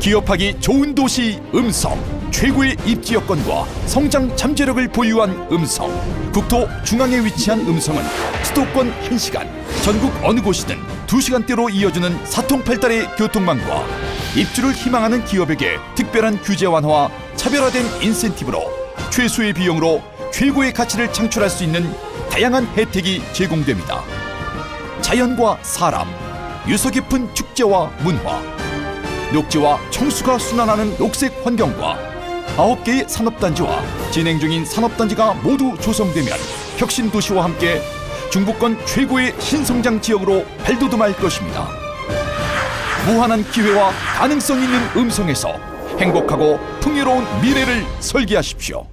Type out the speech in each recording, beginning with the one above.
기업하기 좋은 도시 음성, 최고의 입지 여건과 성장 잠재력을 보유한 음성. 국토 중앙에 위치한 음성은 수도권 1시간, 전국 어느 곳이든 2시간대로 이어주는 사통팔달의 교통망과 입주를 희망하는 기업에게 특별한 규제 완화와 차별화된 인센티브로 최소의 비용으로 최고의 가치를 창출할 수 있는 다양한 혜택이 제공됩니다. 자연과 사람, 유서 깊은 축제와 문화, 녹지와 청수가 순환하는 녹색 환경과 9개의 산업단지와 진행 중인 산업단지가 모두 조성되면 혁신도시와 함께 중부권 최고의 신성장 지역으로 발돋움할 것입니다. 무한한 기회와 가능성 있는 음성에서 행복하고 풍요로운 미래를 설계하십시오.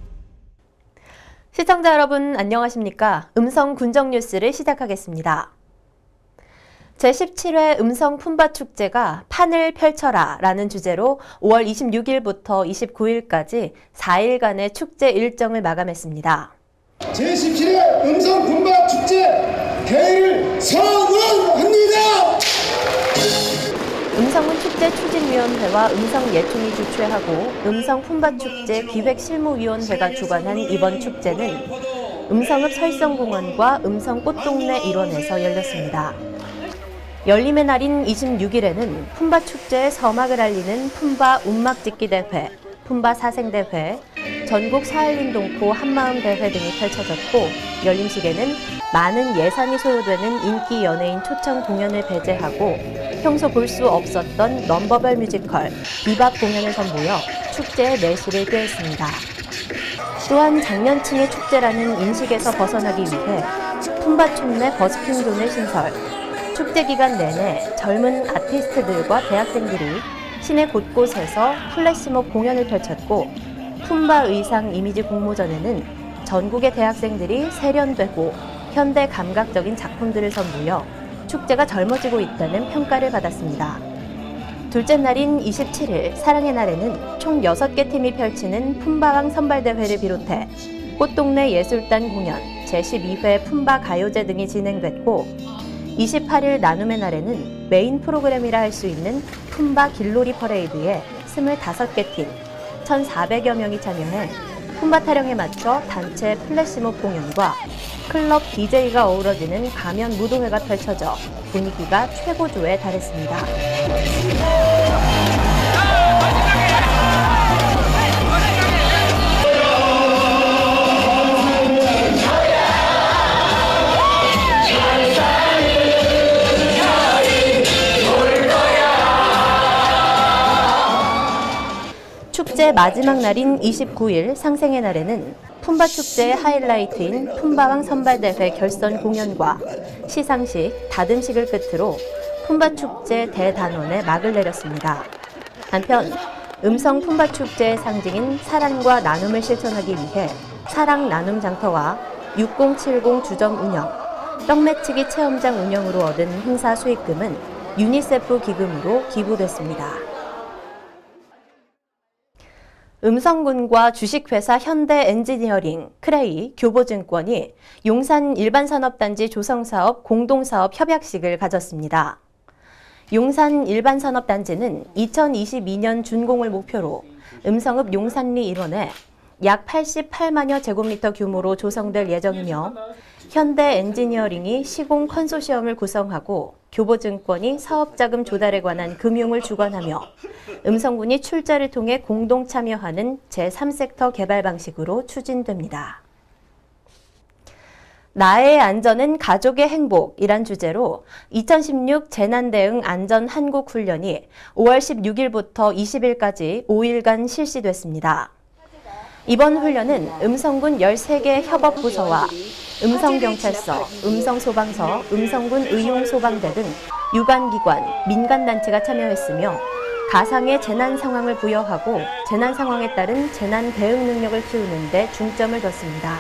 시청자 여러분 안녕하십니까? 음성 군정 뉴스를 시작하겠습니다. 제17회 음성 품바축제가 판을 펼쳐라 라는 주제로 5월 26일부터 29일까지 4일간의 축제 일정을 마감했습니다. 제17회 음성 품바축제 개회를 선언합니다. 음성은 축제 추진위원회와 음성예총이 주최하고 음성 품바축제 기획실무위원회가 주관한 이번 축제는 음성읍 설성공원과 음성꽃동네 일원에서 열렸습니다. 열림의 날인 26일에는 품바축제의 서막을 알리는 품바 운막짓기 대회, 품바 사생대회, 전국 사할림동포 한마음대회 등이 펼쳐졌고 열림식에는 많은 예산이 소요되는 인기 연예인 초청 공연을 배제하고 평소 볼 수 없었던 넘버별 뮤지컬, 비밥 공연을 선보여 축제의 내실을 꾀했습니다. 또한 장년층의 축제라는 인식에서 벗어나기 위해 품바촌 내 버스킹존을 신설, 축제 기간 내내 젊은 아티스트들과 대학생들이 시내 곳곳에서 플래시몹 공연을 펼쳤고 품바 의상 이미지 공모전에는 전국의 대학생들이 세련되고 현대 감각적인 작품들을 선보여 축제가 젊어지고 있다는 평가를 받았습니다. 둘째 날인 27일 사랑의 날에는 총 6개 팀이 펼치는 품바왕 선발대회를 비롯해 꽃동네 예술단 공연, 제12회 품바 가요제 등이 진행됐고 28일 나눔의 날에는 메인 프로그램이라 할 수 있는 품바 길놀이 퍼레이드에 25개 팀, 1,400여 명이 참여해 품바 타령에 맞춰 단체 플래시몹 공연과 클럽 DJ가 어우러지는 가면 무도회가 펼쳐져 분위기가 최고조에 달했습니다. 축제 마지막 날인 29일 상생의 날에는 품바축제의 하이라이트인 품바왕 선발대회 결선 공연과 시상식, 다듬식을 끝으로 품바축제 대단원에 막을 내렸습니다. 한편 음성 품바축제의 상징인 사랑과 나눔을 실천하기 위해 사랑 나눔 장터와 6070 주점 운영, 떡매치기 체험장 운영으로 얻은 행사 수익금은 유니세프 기금으로 기부됐습니다. 음성군과 주식회사 현대엔지니어링, 크레이, 교보증권이 용산 일반산업단지 조성사업 공동사업 협약식을 가졌습니다. 용산 일반산업단지는 2022년 준공을 목표로 음성읍 용산리 일원에 약 88만여 제곱미터 규모로 조성될 예정이며 현대엔지니어링이 시공 컨소시엄을 구성하고 교보증권이 사업자금 조달에 관한 금융을 주관하며 음성군이 출자를 통해 공동 참여하는 제3섹터 개발 방식으로 추진됩니다. 나의 안전은 가족의 행복이란 주제로 2016 재난대응 안전 한국훈련이 5월 16일부터 20일까지 5일간 실시됐습니다. 이번 훈련은 음성군 13개 협업부서와 음성경찰서, 음성소방서, 음성군 의용소방대 등 유관기관, 민간단체가 참여했으며 가상의 재난 상황을 부여하고 재난 상황에 따른 재난 대응 능력을 키우는 데 중점을 뒀습니다.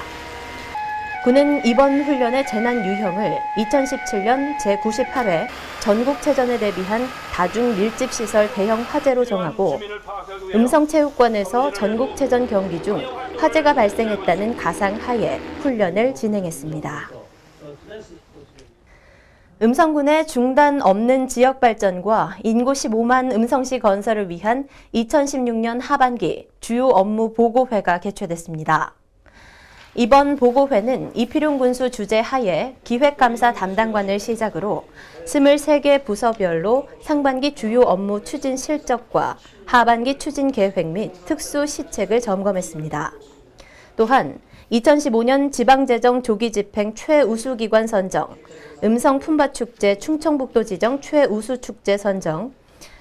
군은 이번 훈련의 재난 유형을 2017년 제98회 전국체전에 대비한 다중밀집시설 대형 화재로 정하고 음성체육관에서 전국체전 경기 중 화재가 발생했다는 가상하에 훈련을 진행했습니다. 음성군의 중단 없는 지역 발전과 인구 15만 음성시 건설을 위한 2016년 하반기 주요 업무 보고회가 개최됐습니다. 이번 보고회는 이필용 군수 주재 하에 기획감사 담당관을 시작으로 23개 부서별로 상반기 주요 업무 추진 실적과 하반기 추진 계획 및 특수 시책을 점검했습니다. 또한 2015년 지방재정 조기집행 최우수기관 선정, 음성품바축제 충청북도 지정 최우수축제 선정,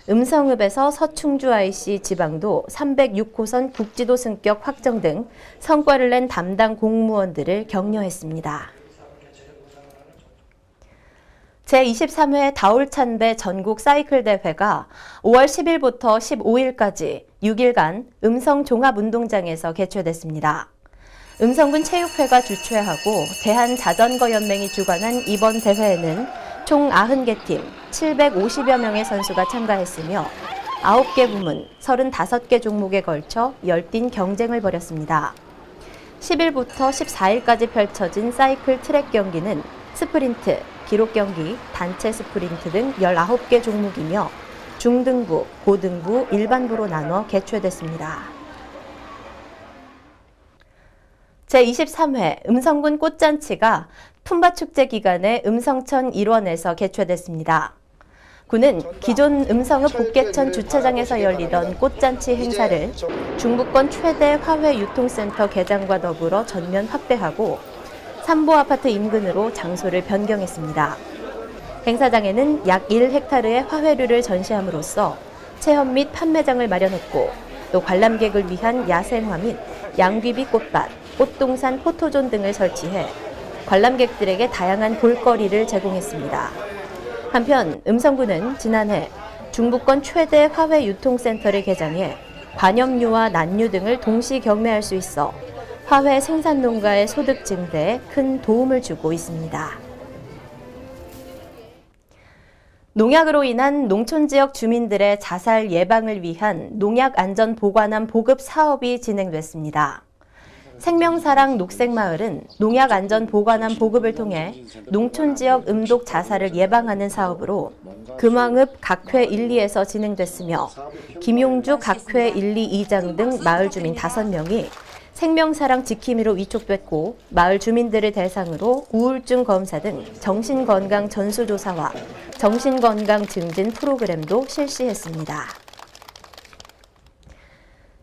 음성읍에서 서충주 IC 지방도 306호선 국지도 승격 확정 등 성과를 낸 담당 공무원들을 격려했습니다. 제23회 다울찬배 전국 사이클 대회가 5월 10일부터 15일까지 6일간 음성 종합운동장에서 개최됐습니다. 음성군 체육회가 주최하고 대한자전거연맹이 주관한 이번 대회에는 총 90개 팀 750여 명의 선수가 참가했으며 9개 부문 35개 종목에 걸쳐 열띤 경쟁을 벌였습니다. 10일부터 14일까지 펼쳐진 사이클 트랙 경기는 스프린트, 기록 경기, 단체 스프린트 등 19개 종목이며 중등부, 고등부, 일반부로 나눠 개최됐습니다. 제23회 음성군 꽃잔치가 품바축제 기간에 음성천 일원에서 개최됐습니다. 군은 기존 음성읍 복개천 주차장에서 열리던 꽃잔치 행사를 중부권 최대 화훼 유통센터 개장과 더불어 전면 확대하고 삼보아파트 인근으로 장소를 변경했습니다. 행사장에는 약 1헥타르의 화훼류를 전시함으로써 체험 및 판매장을 마련했고 또 관람객을 위한 야생화 및 양귀비 꽃밭, 꽃동산 포토존 등을 설치해 관람객들에게 다양한 볼거리를 제공했습니다. 한편 음성군은 지난해 중부권 최대 화훼 유통센터를 개장해 관염류와 난류 등을 동시 경매할 수 있어 화훼 생산 농가의 소득 증대에 큰 도움을 주고 있습니다. 농약으로 인한 농촌 지역 주민들의 자살 예방을 위한 농약 안전 보관함 보급 사업이 진행됐습니다. 생명사랑 녹색마을은 농약 안전 보관함 보급을 통해 농촌 지역 음독 자살을 예방하는 사업으로 금왕읍 각회 1, 2에서 진행됐으며 김용주 각회 1, 2, 2장 등 마을 주민 5명이 생명사랑 지킴이로 위촉됐고 마을 주민들을 대상으로 우울증 검사 등 정신건강 전수조사와 정신건강 증진 프로그램도 실시했습니다.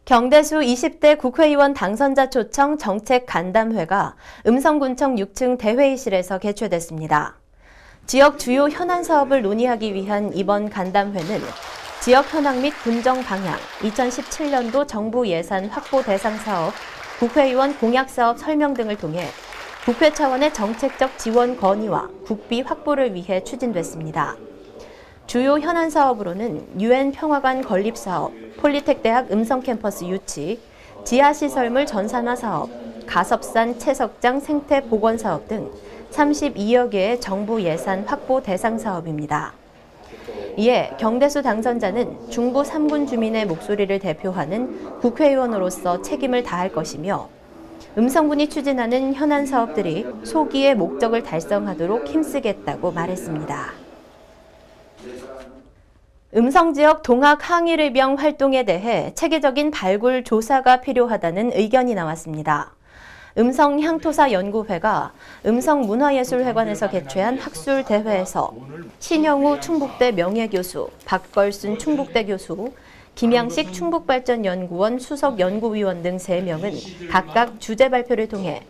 경대수 20대 국회의원 당선자 초청 정책 간담회가 음성군청 6층 대회의실에서 개최됐습니다. 지역 주요 현안 사업을 논의하기 위한 이번 간담회는 지역 현황 및 군정 방향, 2017년도 정부 예산 확보 대상 사업, 국회의원 공약 사업 설명 등을 통해 국회 차원의 정책적 지원 건의와 국비 확보를 위해 추진됐습니다. 주요 현안 사업으로는 UN 평화관 건립 사업, 폴리텍 대학 음성 캠퍼스 유치, 지하시설물 전산화 사업, 가섭산 채석장 생태 복원 사업 등 32여 개의 정부 예산 확보 대상 사업입니다. 이에 경대수 당선자는 중부 3군 주민의 목소리를 대표하는 국회의원으로서 책임을 다할 것이며 음성군이 추진하는 현안 사업들이 소기의 목적을 달성하도록 힘쓰겠다고 말했습니다. 음성지역 동학 항일의병 활동에 대해 체계적인 발굴 조사가 필요하다는 의견이 나왔습니다. 음성향토사연구회가 음성문화예술회관에서 개최한 학술대회에서 신영우 충북대 명예교수, 박걸순 충북대 교수, 김양식 충북발전연구원 수석연구위원 등 3명은 각각 주제 발표를 통해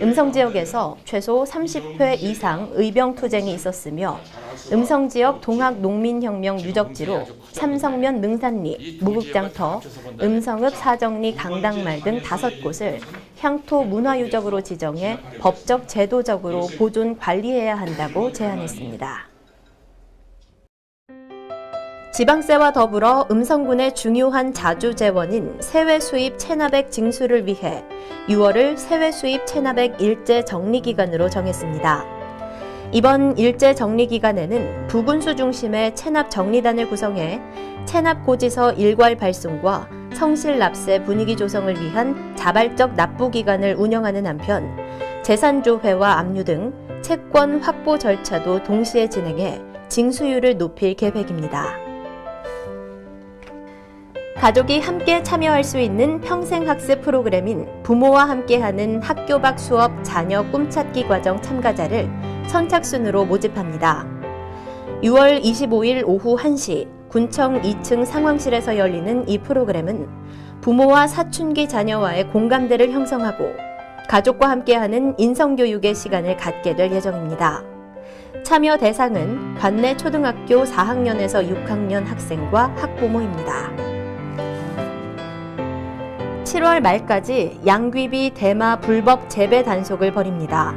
음성지역에서 최소 30회 이상 의병투쟁이 있었으며 음성지역 동학농민혁명 유적지로 삼성면 능산리, 무극장터, 음성읍 사정리 강당말 등 5곳을 향토 문화유적으로 지정해 법적 제도적으로 보존 관리해야 한다고 제안했습니다. 지방세와 더불어 음성군의 중요한 자주재원인 세외수입 체납액 징수를 위해 6월을 세외수입 체납액 일제 정리기간으로 정했습니다. 이번 일제 정리기간에는 부군수 중심의 체납 정리단을 구성해 체납 고지서 일괄 발송과 성실 납세 분위기 조성을 위한 자발적 납부 기간을 운영하는 한편 재산조회와 압류 등 채권 확보 절차도 동시에 진행해 징수율을 높일 계획입니다. 가족이 함께 참여할 수 있는 평생학습 프로그램인 부모와 함께하는 학교 밖 수업 자녀 꿈찾기 과정 참가자를 선착순으로 모집합니다. 6월 25일 오후 1시 군청 2층 상황실에서 열리는 이 프로그램은 부모와 사춘기 자녀와의 공감대를 형성하고 가족과 함께하는 인성교육의 시간을 갖게 될 예정입니다. 참여 대상은 관내 초등학교 4학년에서 6학년 학생과 학부모입니다. 7월 말까지 양귀비 대마 불법 재배 단속을 벌입니다.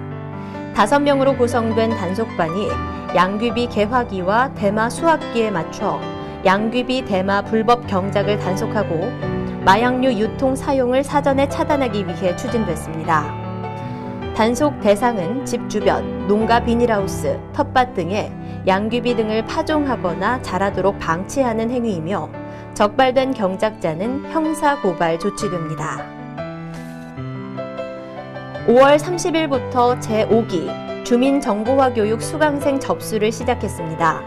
5명으로 구성된 단속반이 양귀비 개화기와 대마 수확기에 맞춰 양귀비 대마 불법 경작을 단속하고 마약류 유통 사용을 사전에 차단하기 위해 추진됐습니다. 단속 대상은 집 주변, 농가 비닐하우스, 텃밭 등에 양귀비 등을 파종하거나 자라도록 방치하는 행위이며 적발된 경작자는 형사고발 조치됩니다. 5월 30일부터 제5기 주민정보화 교육 수강생 접수를 시작했습니다.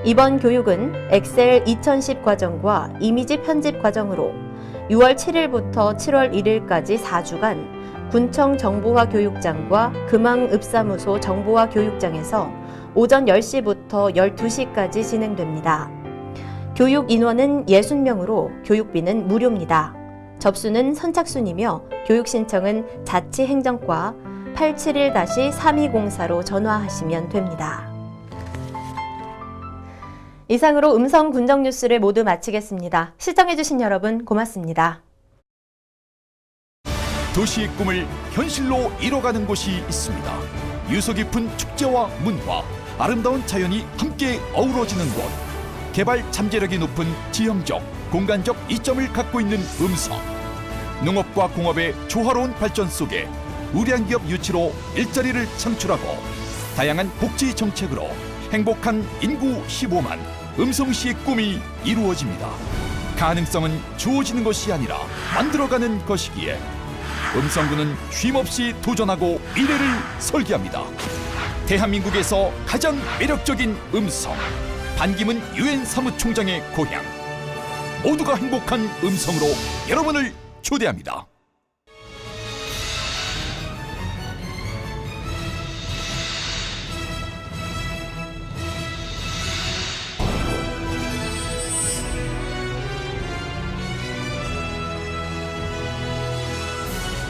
이번 교육은 엑셀 2010 과정과 이미지 편집 과정으로 6월 7일부터 7월 1일까지 4주간 군청 정보화 교육장과 금왕읍사무소 정보화 교육장에서 오전 10시부터 12시까지 진행됩니다. 교육 인원은 60명으로 교육비는 무료입니다. 접수는 선착순이며 교육 신청은 자치행정과 871-3204로 전화하시면 됩니다. 이상으로 음성 군정 뉴스를 모두 마치겠습니다. 시청해주신 여러분 고맙습니다. 도시의 꿈을 현실로 이뤄가는 곳이 있습니다. 유서 깊은 축제와 문화, 아름다운 자연이 함께 어우러지는 곳. 개발 잠재력이 높은 지형적, 공간적 이점을 갖고 있는 음성. 농업과 공업의 조화로운 발전 속에 우량 기업 유치로 일자리를 창출하고 다양한 복지 정책으로 행복한 인구 15만 음성시의 꿈이 이루어집니다. 가능성은 주어지는 것이 아니라 만들어가는 것이기에 음성군은 쉼없이 도전하고 미래를 설계합니다. 대한민국에서 가장 매력적인 음성, 반기문 유엔 사무총장의 고향. 모두가 행복한 음성으로 여러분을 초대합니다.